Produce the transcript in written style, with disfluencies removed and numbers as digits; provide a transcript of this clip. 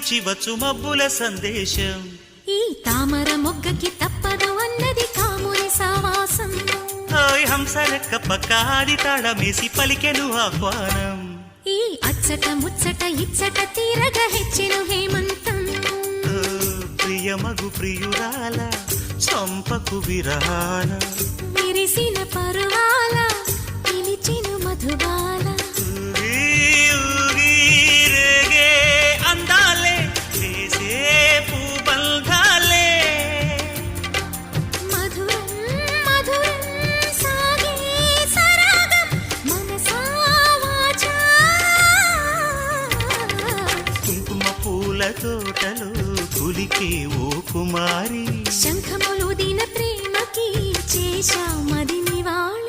నుంచి వచ్చు మబ్బుల సందేశం. ఈ తామర మొగ్గకి తప్పదు అన్నది కాముని సావాసం. హాయ్ హంసలెక్క పక్కాడి తాళమేసి పలికెను ఆహ్వానం. ఈ అచ్చట ముచ్చట ఇచ్చట తీరగా హెచ్చెను హేమంతం. ప్రియమగు ప్రియురాల చంపకు విరహాల విరిసిన పరువాల పిలిచెను మధుబాల. రేగే అందాలే చేసే పూబంధాలే మధురం మధురం సాగే సరాగం మనసా వాచా. కుంకుమ పూల తోటలో కులికే ఓ కుమారి. శంఖములు దిన ప్రేమకి చేశా మది నివాళి.